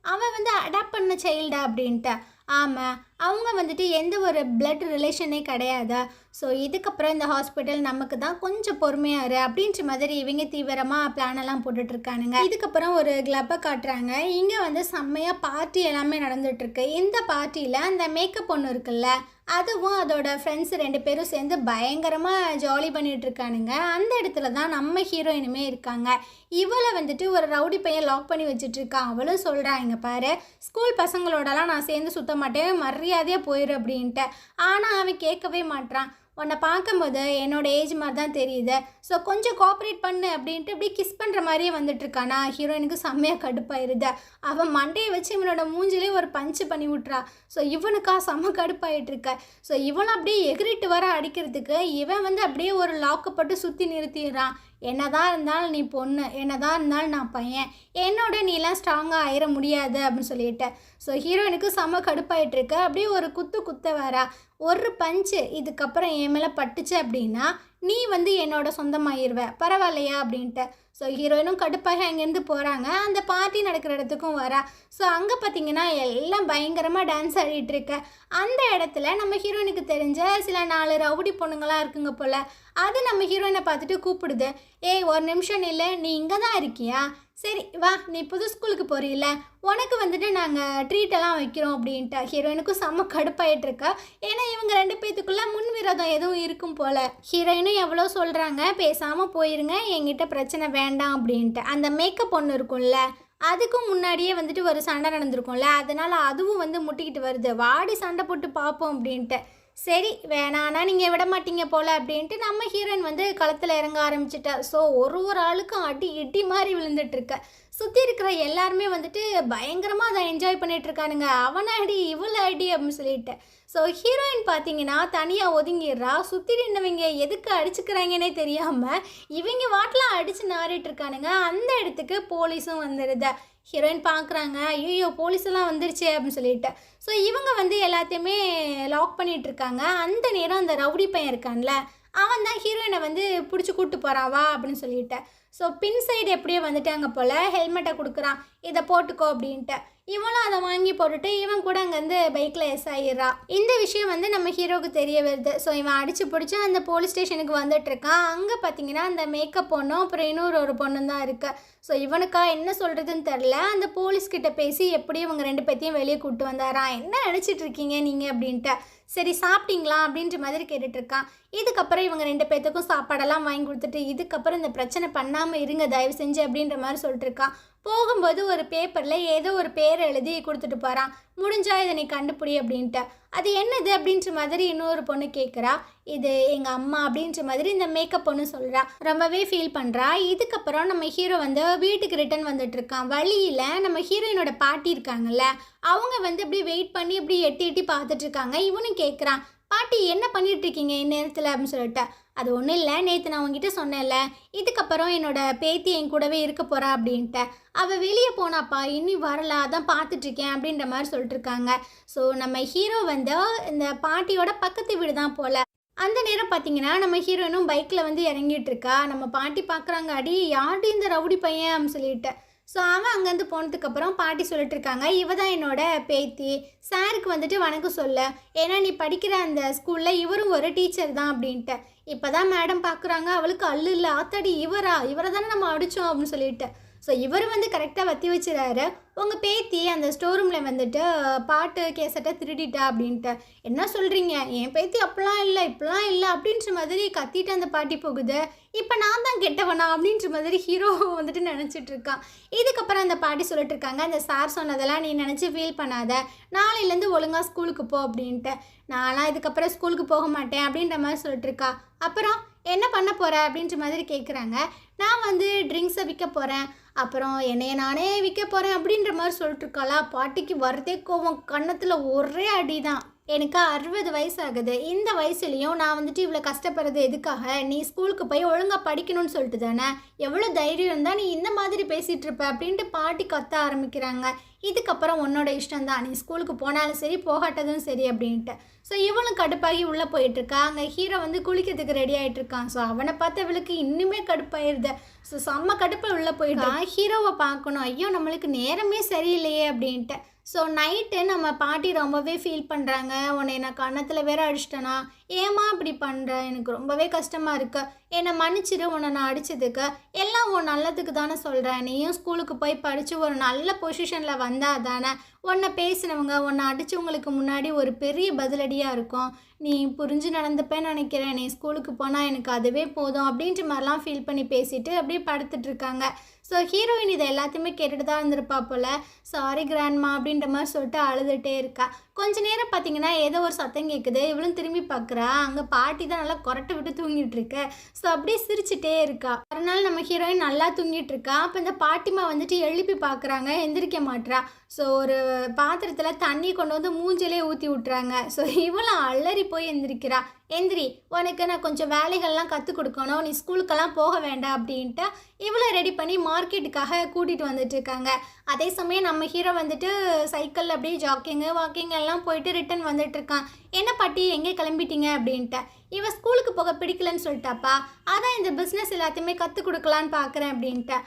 அவன் வந்து அடாப்ட் பண்ண சைல்டா அப்படின்ட்டு. ஆமாம், அவங்க வந்துட்டு எந்த ஒரு பிளட் ரிலேஷனே கிடையாது, ஸோ இதுக்கப்புறம் இந்த ஹாஸ்பிட்டல் நமக்கு தான், கொஞ்சம் பொறுமையாக இரு அப்படின்ற மாதிரி இவங்க தீவிரமாக பிளானெல்லாம் போட்டுட்ருக்கானுங்க. இதுக்கப்புறம் ஒரு கிளப்பை காட்டுறாங்க. இங்கே வந்து செம்மையாக பார்ட்டி எல்லாமே நடந்துகிட்ருக்கு. இந்த பார்ட்டியில் அந்த மேக்கப் ஒன்று இருக்குல்ல, அதுவும் அதோட ஃப்ரெண்ட்ஸ் 2 பேரும் சேர்ந்து பயங்கரமாக ஜாலி பண்ணிகிட்ருக்கானுங்க. அந்த இடத்துல தான் நம்ம ஹீரோயினுமே இருக்காங்க. இவளை வந்துட்டு ஒரு ரவுடி பையன் லாக் பண்ணி வச்சுட்ருக்கான். அவளும் சொல்கிறாங்க, பாரு ஸ்கூல் பசங்களோடலாம் நான் சேர்ந்து சுத்த மாட்டேன், மரியாதையாக போயிரு அப்படின்ட்டு. ஆனால் அவன் கேட்கவே மாட்டான். உன்னை பார்க்கும்போது என்னோட ஏஜ் மாதிரி தான் தெரியுது, ஸோ கொஞ்சம் கோஆப்ரேட் பண்ணு அப்படின்ட்டு இப்படி கிஸ் பண்ணுற மாதிரியே வந்துட்டுருக்கானா. ஹீரோயினுக்கு செம்மையாக கடுப்பாயிருது. அவன் மண்டையை வச்சு இவனோட மூஞ்சிலே ஒரு பஞ்சு பண்ணி விட்றா. ஸோ இவனுக்கா செம்ம கடுப்பாயிட்ருக்க. ஸோ இவனை அப்படியே எகிரிட்டு வர அடிக்கிறதுக்கு இவன் வந்து அப்படியே ஒரு லாக்கப்பட்டு சுற்றி நிறுத்திடுறான். என்னதான் இருந்தாலும் நீ பொண்ணு, என்னதான் இருந்தாலும் நான் பையன், என்னோட நீலாம் ஸ்ட்ராங்காக ஆயிட முடியாது அப்படின்னு சொல்லிட்டு. ஸோ ஹீரோயினுக்கு செம்ம கடுப்பாயிட்ருக்கு. அப்படியே ஒரு குத்த வரா. ஒரு பஞ்சு இதுக்கப்புறம் என் மேலே பட்டுச்சு அப்படின்னா நீ வந்து என்னோட சொந்தமாகிடுவ, பரவாயில்லையா அப்படின்ட்டு. ஸோ ஹீரோயினும் கடுப்பாக அங்கேருந்து போகிறாங்க. அந்த பார்ட்டி நடக்கிற இடத்துக்கும் வரா. ஸோ அங்கே பார்த்தீங்கன்னா எல்லாம் பயங்கரமாக டான்ஸ் ஆடிட்டுருக்க. அந்த இடத்துல நம்ம ஹீரோயினுக்கு தெரிஞ்ச சில 4 ரவுடி பொண்ணுங்களாம் இருக்குங்க போல். அது நம்ம ஹீரோயினை பார்த்துட்டு கூப்பிடுது. ஏய் ஒரு நிமிஷம் இல்லை, நீ இங்கே தான் இருக்கியா, சரி வா, நீ புது ஸ்கூலுக்கு போகிறீல்ல, உனக்கு வந்துட்டு நாங்கள் ட்ரீட்டெல்லாம் வைக்கிறோம் அப்படின்ட்டு. ஹீரோயினுக்கும் செம்ம கடுப்பாயிட்ருக்கா. ஏன்னா இவங்க 2 பேத்துக்குள்ளே முன்விரோதம் எதுவும் இருக்கும் போல். ஹீரோயினும் எவ்வளோ சொல்கிறாங்க, பேசாமல் போயிருங்க, என்கிட்ட பிரச்சனை வேண்டாம் அப்படின்ட்டு. அந்த மேக்கப் ஒன்று இருக்கும்ல, அதுக்கும் முன்னாடியே வந்துட்டு ஒரு சண்டை நடந்திருக்கும்ல, அதனால் அதுவும் வந்து முட்டிக்கிட்டு வருது. வாடி சண்டை போட்டு பார்ப்போம் அப்படின்ட்டு. சரி வேணான்னா நீங்கள் விட மாட்டீங்க போல் அப்படின்ட்டு நம்ம ஹீரோயின் வந்து களத்தில் இறங்க ஆரம்பிச்சிட்டா. ஸோ ஒரு ஆளுக்கும் அடி இடி மாதிரி விழுந்துட்டுருக்க. சுற்றி இருக்கிற எல்லாருமே வந்துட்டு பயங்கரமாக அதை என்ஜாய் பண்ணிகிட்ருக்கானுங்க. அவனை அடி இவ்வளோ அடி அப்படின்னு சொல்லிட்டு. ஸோ ஹீரோயின் பார்த்தீங்கன்னா தனியாக ஒதுங்கிடுறா. சுற்றி நின்றவங்க எதுக்கு அடிச்சுக்கிறாங்கன்னே தெரியாமல் இவங்க வாட்டெலாம் அடித்து நாரிட்டுருக்கானுங்க. அந்த இடத்துக்கு போலீஸும் வந்துடுது. ஹீரோயின் பார்க்குறாங்க, ஐயோ போலீஸெல்லாம் வந்துருச்சு அப்படின்னு சொல்லிட்டு. ஸோ இவங்க வந்து எல்லாத்தையுமே லாக் பண்ணிகிட்ருக்காங்க. அந்த நேரம் அந்த ரவுடி பையன் இருக்கான்ல, அவன் தான் ஹீரோயினை வந்து பிடிச்சி கூப்பிட்டு போகிறான் வா அப்படின்னு சொல்லிட்டு. ஸோ பின் சைடு எப்படியோ வந்துட்டாங்க போல், ஹெல்மெட்டை கொடுக்குறான், இதை போட்டுக்கோ அப்படின்ட்டு. இவனும் அதை வாங்கி போட்டுட்டு இவன் கூட அங்கேருந்து பைக்கில் எஸ் ஆகிடுறா. இந்த விஷயம் வந்து நம்ம ஹீரோவுக்கு தெரிய வருது. ஸோ இவன் அடித்து பிடிச்சி அந்த போலீஸ் ஸ்டேஷனுக்கு வந்துட்டுருக்கான். அங்கே பார்த்தீங்கன்னா அந்த மேக்கப் பொண்ணும் அப்புறம் இன்னொரு ஒரு பொண்ணும் தான் இருக்குது. ஸோ இவனுக்கா என்ன சொல்கிறதுன்னு தெரில. அந்த போலீஸ்கிட்ட பேசி எப்படியும் இவங்க 2 பேர்த்தையும் வெளியே கூப்பிட்டு வந்தாரான். என்ன நினச்சிட்டு இருக்கீங்க நீங்கள் அப்படின்ட்டு. சரி சாப்பிட்டீங்களா அப்படின்ற மாதிரி கேட்டுட்ருக்கான். இதுக்கப்புறம் இவங்க 2 பேர்த்துக்கும் சாப்பாடெல்லாம் வாங்கி கொடுத்துட்டு இதுக்கப்புறம் இந்த பிரச்சனை பண்ணாமல் இருங்க தயவு செஞ்சு அப்படின்ற மாதிரி சொல்லிட்டுருக்கான். போகும்போது ஒரு பேப்பரில் ஏதோ ஒரு பேர் எழுதி கொடுத்துட்டு போகிறான். முடிஞ்சா இதை நீ கண்டுபிடி அப்படின்ட்டு. அது என்னது அப்படின்ற மாதிரி இன்னொரு பொண்ணு கேட்குறா. இது எங்கள் அம்மா அப்படின்ற மாதிரி இந்த மேக்கப் பொண்ணு சொல்கிறா. ரொம்பவே ஃபீல் பண்ணுறா. இதுக்கப்புறம் நம்ம ஹீரோ வந்து வீட்டுக்கு ரிட்டன் வந்துட்டு இருக்கான். வழியில் நம்ம ஹீரோயினோட பாட்டி இருக்காங்கல்ல, அவங்க வந்து இப்படி வெயிட் பண்ணி இப்படி எட்டி எட்டி பார்த்துட்டு இருக்காங்க. இவனும் கேட்குறான், பாட்டி என்ன பண்ணிட்டு இருக்கீங்க இந்நேரத்தில் அப்படின்னு சொல்லிட்டு. அது ஒன்றும் இல்லை, நேற்று நான் உங்ககிட்ட சொன்னேன்ல, இதுக்கப்புறம் என்னோட பேத்தி என் கூடவே இருக்க போகிறா அப்படின்ட்டு. அவள் வெளியே போனாப்பா, இன்னும் வரல, அதான் பார்த்துட்ருக்கேன் அப்படின்ற மாதிரி சொல்லிட்டு இருக்காங்க. ஸோ நம்ம ஹீரோ வந்து இந்த பாட்டியோட பக்கத்து வீடு தான் போல். அந்த நேரம் பார்த்தீங்கன்னா நம்ம ஹீரோயினும் பைக்கில் வந்து இறங்கிட்டு இருக்கா. நம்ம பாட்டி பார்க்குறாங்க, அடி யார்டி இந்த ரவுடி பையன் அப்படின்னு சொல்லிட்டு. ஸோ அவன் அங்கேருந்து போனதுக்கப்புறம் பாட்டி சொல்லிட்டு இருக்காங்க, இவ தான் என்னோட பேத்தி, சாருக்கு வந்துட்டு வணக்கம் சொல்ல, ஏன்னா நீ படிக்கிற அந்த ஸ்கூலில் இவரும் ஒரு டீச்சர் தான் அப்படின்ட்டு. இப்போ தான் மேடம் பார்க்குறாங்க, அவளுக்கு அல்லு இல்லை, ஆத்தாடி இவரை தானே நம்ம அடித்தோம் அப்படின்னு சொல்லிட்டு. ஸோ இவர் வந்து கரெக்டாக வத்தி வச்சுறாரு, உங்கள் பேத்தி அந்த ஸ்டோர் ரூமில் வந்துட்டு பாட்டு கேசட்டை திருடிட்டா அப்படின்ட்டு. என்ன சொல்கிறீங்க, என் பேத்தி அப்போலாம் இல்லை இப்போலாம் இல்லை அப்படின்ற மாதிரி கத்திட்டு அந்த பாட்டி போகுது. இப்போ நான் தான் கெட்டவனா அப்படின்ற மாதிரி ஹீரோ வந்துட்டு நினச்சிட்டு இருக்கான். இதுக்கப்புறம் அந்த பாட்டி சொல்லிட்டு இருக்காங்க, அந்த சார் சொன்னதெல்லாம் நீ நினச்சி ஃபீல் பண்ணாத, நாளையிலேருந்து ஒழுங்காக ஸ்கூலுக்கு போ அப்படின்ட்டு. நான்லாம் இதுக்கப்புறம் ஸ்கூலுக்கு போக மாட்டேன் அப்படின்ற மாதிரி சொல்லிட்டு இருக்கா. அப்புறம் என்ன பண்ண போகிற அப்படின்ற மாதிரி கேட்குறாங்க. நான் வந்து ட்ரிங்க்ஸை விற்க போகிறேன், அப்புறம் என்னைய நானே விற்க போகிறேன் அப்படின்ற மாதிரி சொல்லிட்டு இருக்காளா. பாட்டிக்கு வரதே கோவம், கன்னத்தில் ஒரே அடி தான். எனக்கு 60 வயசு ஆகுது, இந்த வயசுலேயும் நான் வந்துட்டு இவ்வளோ கஷ்டப்படுறது எதுக்காக? நீ ஸ்கூலுக்கு போய் ஒழுங்காக படிக்கணும்னு சொல்லிட்டு தானே, எவ்வளோ தைரியம் இருந்தால் நீ இந்த மாதிரி பேசிகிட்டு இருப்ப அப்படின்ட்டு பாட்டி கத்த ஆரம்பிக்கிறாங்க. இதுக்கப்புறம் உன்னோட இஷ்டம்தான், நீ ஸ்கூலுக்கு போனாலும் சரி போகாட்டதும் சரி அப்படின்ட்டு. ஸோ இவளும் கடுப்பாகி உள்ளே போயிட்டுருக்கா. அங்கே ஹீரோ வந்து குளிக்கிறதுக்கு ரெடி ஆகிட்டு இருக்கான். ஸோ அவனை பார்த்து இவளுக்கு இன்னுமே கடுப்பாயிருது. ஸோ செம்ம கடுப்பை உள்ளே போயிட்டான். ஹீரோவை பார்க்கணும், ஐயோ நம்மளுக்கு நேரமே சரியில்லையே அப்படின்ட்டு. ஸோ நைட்டு நம்ம பாட்டி ரொம்பவே ஃபீல் பண்ணுறாங்க, உன்னை நான் கன்னத்தில் வேற அடிச்சிட்டேனா, ஏமா இப்படி பண்ணுற, எனக்கு ரொம்பவே கஷ்டமாக இருக்கு, என்னை மன்னிச்சிடு, உன்னை நான் அடித்ததுக்கு, எல்லாம் உன் நல்லதுக்கு தானே சொல்கிறேன், நீயும் ஸ்கூலுக்கு போய் படித்து ஒரு நல்ல பொசிஷனில் வந்தால் தானே உன்னை பேசினவங்க உன்னை அடித்தவங்களுக்கு முன்னாடி ஒரு பெரிய பதிலடியாக இருக்கும், நீ புரிஞ்சு நடந்துப்பேன்னு நினைக்கிறேன், நீ ஸ்கூலுக்கு போனால் எனக்கு அதுவே போதும் அப்படின்ற மாதிரிலாம் ஃபீல் பண்ணி பேசிட்டு அப்படியே படுத்துட்ருக்காங்க. ஸோ ஹீரோயின் இதை எல்லாத்தையுமே கேட்டுட்டு தான் இருந்திருப்பா போல். சாரி கிராண்ட்மா அப்படின்ற மாதிரி சொல்லிட்டு அழுதுகிட்டே இருக்கா. கொஞ்ச நேரம் பார்த்தீங்கன்னா ஏதோ ஒரு சத்தம் கேட்குது. இவளும் திரும்பி பார்க்குறா, அங்கே பாட்டி தான் நல்லா கொரட்டை விட்டு தூங்கிட்டு இருக்கு. ஸோ அப்படியே சிரிச்சுட்டே இருக்கா. மறுநாள் நம்ம ஹீரோயின் நல்லா தூங்கிட்டு இருக்கா. அப்போ இந்த பாட்டிமா வந்துட்டு எழுப்பி பார்க்குறாங்க, எந்திரிக்க மாட்றா. ஸோ ஒரு பாத்திரத்தில் தண்ணி கொண்டு வந்து மூஞ்சிலே ஊற்றி விட்றாங்க. ஸோ இவளும் அலறி போய் எந்திரிக்கிறா. எந்திரி, உனக்கு நான் கொஞ்சம் வேலைகள்லாம் கற்றுக் கொடுக்கணும், நீ ஸ்கூலுக்கெல்லாம் போக வேண்டாம் அப்படின்ட்டு இவளை ரெடி பண்ணி மார்க்கெட்டுக்காக கூட்டிகிட்டு வந்துட்டு இருக்காங்க. அதே சமயம் நம்ம ஹீரோ வந்துட்டு சைக்கிளில் அப்படியே ஜாக்கிங்கு வாக்கிங் எல்லாம் போயிட்டு ரிட்டன் வந்துட்டு இருக்கான். என்ன பாட்டி எங்கே கிளம்பிட்டீங்க அப்படின்ட்டு. இவன் ஸ்கூலுக்கு போக பிடிக்கலன்னு சொல்லிட்டாப்பா, அதான் இந்த பிஸ்னஸ் எல்லாத்தையுமே கற்றுக் கொடுக்கலான்னு பார்க்குறேன் அப்படின்ட்டு.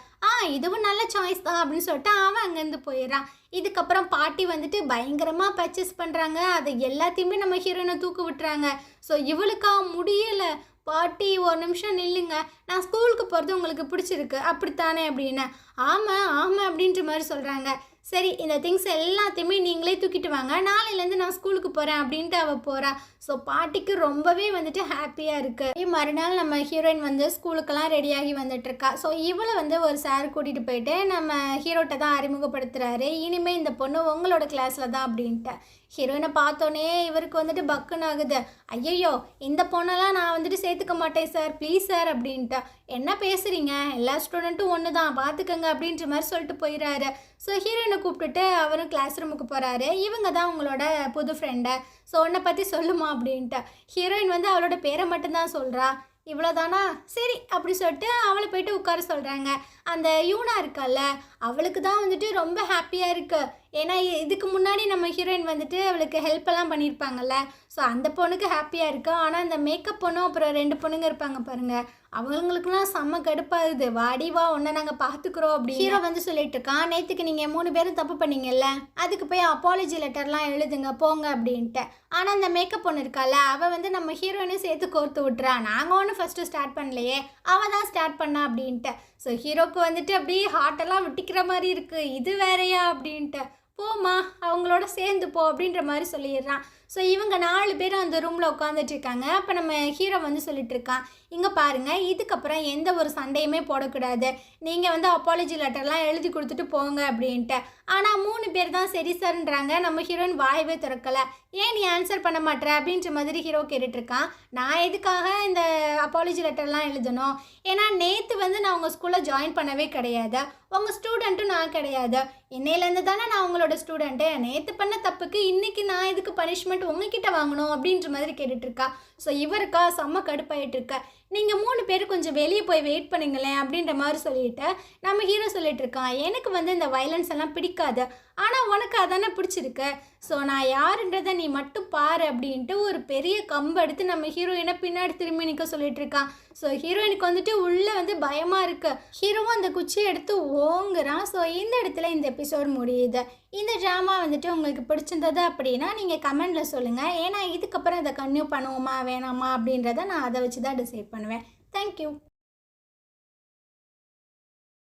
இதுவும் நல்ல சாய்ஸ் தான் அப்படின்னு சொல்லிட்டு அவன் அங்கேருந்து போயிடுறான். இதுக்கப்புறம் பாட்டி வந்துட்டு பயங்கரமாக பர்ச்சேஸ் பண்ணுறாங்க. அதை எல்லாத்தையுமே நம்ம ஹீரோயினை தூக்கு விட்டுறாங்க. ஸோ இவளுக்கா முடியலை, பாட்டி ஒரு நிமிஷம் நில்லுங்க, நான் ஸ்கூலுக்கு போகிறது உங்களுக்கு பிடிச்சிருக்கு அப்படித்தானே அப்படின்னு. ஆமாம் ஆமாம் அப்படின்ற மாதிரி சொல்கிறாங்க. சரி, இந்த திங்ஸ் எல்லாத்தையுமே நீங்களே தூக்கிட்டு வாங்க, நாளையிலேருந்து நான் ஸ்கூலுக்கு போகிறேன் அப்படின்ட்டு அவள் போகிறா. ஸோ பாட்டிக்கு ரொம்பவே வந்துட்டு ஹாப்பியாக இருக்குது. மறுநாள் நம்ம ஹீரோயின் வந்து ஸ்கூலுக்கெல்லாம் ரெடியாகி வந்துட்டுருக்கா. ஸோ இவளை வந்து ஒரு சார் கூட்டிகிட்டு போயிட்டு நம்ம ஹீரோட்ட தான் அறிமுகப்படுத்துகிறாரு, இனிமேல் இந்த பொண்ணு உங்களோட கிளாஸில் தான் அப்படின்ட்டு. ஹீரோயினை பார்த்தோன்னே இவருக்கு வந்துட்டு பக்குன்னு ஆகுது. ஐயையோ, இந்த பொண்ணெல்லாம் நான் வந்துட்டு சேர்த்துக்க மாட்டேன் சார், ப்ளீஸ் சார் அப்படின்ட்டு. என்ன பேசுகிறீங்க, எல்லா ஸ்டூடெண்ட்டும் ஒன்று தான், பார்த்துக்கங்க அப்படின்ற மாதிரி சொல்லிட்டு போயிடுறாரு. ஸோ ஹீரோயினை கூப்பிட்டுட்டு அவரும் கிளாஸ் ரூமுக்கு போகிறாரு. இவங்க தான் உங்களோட புது ஃப்ரெண்டை, ஸோ உன்னை பற்றி சொல்லுமா அப்படின்ட்டு. ஹீரோயின் வந்து அவளோட பேரை மட்டும்தான் சொல்கிறா. இவ்வளோதானா, சரி அப்படி சொல்லிட்டு அவளை போயிட்டு உட்கார சொல்கிறாங்க. அந்த யூனா இருக்கால, அவளுக்கு தான் வந்துட்டு ரொம்ப ஹாப்பியாக இருக்குது. ஏன்னா இதுக்கு முன்னாடி நம்ம ஹீரோயின் வந்துட்டு அவளுக்கு ஹெல்ப் எல்லாம் பண்ணியிருப்பாங்கல்ல, ஸோ அந்த பொண்ணுக்கு ஹாப்பியாக இருக்கு. ஆனால் அந்த மேக்கப் பொண்ணும் அப்புறம் 2 பொண்ணுங்க இருப்பாங்க பாருங்கள், அவங்களுக்குலாம் செம்ம கடுப்பாகுது. வாடி வா, ஒன்றை நாங்கள் பார்த்துக்குறோம் அப்படி ஹீரோ வந்து சொல்லிட்டு இருக்கான். நேற்றுக்கு நீங்கள் 3 பேரும் தப்பு பண்ணீங்கல்ல, அதுக்கு போய் அப்பாலஜி லெட்டர்லாம் எழுதுங்க போங்க அப்படின்ட்டு. ஆனால் அந்த மேக்கப் பொண்ணு இருக்கால, அவள் வந்து நம்ம ஹீரோயினும் சேர்த்து கோர்த்து விட்டுறா. நாங்கள் ஒன்றும் ஃபஸ்ட்டு ஸ்டார்ட் பண்ணலையே, அவள் தான் ஸ்டார்ட் பண்ணா அப்படின்ட்டு. ஸோ ஹீரோக்கு வந்துட்டு அப்படியே ஹார்ட்டெல்லாம் விட்டிக்கிற மாதிரி இருக்குது, இது வேறையா அப்படின்ட்டு. போமா, அவங்களோட சேர்ந்து போ அப்படின்ற மாதிரி சொல்லிடுறான். ஸோ இவங்க 4 பேரும் அந்த ரூமில் உட்காந்துட்டு இருக்காங்க. அப்போ நம்ம ஹீரோ வந்து சொல்லிட்டு இருக்கான், இங்கே பாருங்கள், இதுக்கப்புறம் எந்த ஒரு சண்டையுமே போடக்கூடாது, நீங்கள் வந்து அப்பாலஜி லெட்டர்லாம் எழுதி கொடுத்துட்டு போங்க அப்படின்ட்டு. ஆனால் 3 பேர் தான் சரி சார்ன்றாங்க. நம்ம ஹீரோயின் வாயவே திறக்கலை. ஏன் நீ ஆன்சர் பண்ண மாட்டேற அப்படின்ற மாதிரி ஹீரோ கேட்டுட்ருக்கான். நான் எதுக்காக இந்த அப்பாலஜி லெட்டர்லாம் எழுதணும்? ஏன்னா நேற்று வந்து நான் உங்கள் ஸ்கூலில் ஜாயின் பண்ணவே கிடையாது, உங்கள் ஸ்டூடெண்ட்டும் நான் கிடையாது. இன்னையிலேருந்து தானே நான் உங்களோட ஸ்டூடெண்ட்டு. நேற்று பண்ண தப்புக்கு இன்றைக்கி நான் இதுக்கு பனிஷ்மெண்ட் உங்ககிட்ட வாங்கணும் அப்படின்ற மாதிரி கேட்டுட்ருக்கா. ஸோ இவருக்கா செம்ம கடுப்பாயிட்டுருக்க. நீங்கள் 3 பேர் கொஞ்சம் வெளியே போய் வெயிட் பண்ணுங்களேன் அப்படின்ற மாதிரி சொல்லிவிட்டு நம்ம ஹீரோ சொல்லிகிட்ருக்கான், எனக்கு வந்து இந்த வைலன்ஸ் எல்லாம் பிடிக்காது, ஆனால் உனக்கு அதானே பிடிச்சிருக்கு, ஸோ நான் யாருன்றதை நீ மட்டும் பாரு அப்படின்ட்டு ஒரு பெரிய கம்பு எடுத்து நம்ம ஹீரோயினை பின்னாடி திரும்பி நிற்க சொல்லிகிட்ருக்கான். ஸோ ஹீரோயினுக்கு வந்துட்டு உள்ளே வந்து பயமாக இருக்குது. ஹீரோவும் அந்த குச்சியை எடுத்து ஓங்குறான். ஸோ இந்த இடத்துல இந்த எபிசோட் முடியுது. இந்த ட்ராமா வந்துட்டு உங்களுக்கு பிடிச்சிருந்தது அப்படின்னா நீங்கள் கமெண்டில் சொல்லுங்கள். ஏன்னா இதுக்கப்புறம் இதை கன்டினியூ பண்ணுவோமா வேணாமா அப்படின்றத நான் அதை வச்சு தான் டிசைட் பண்ணுவேன். தேங்க்யூ.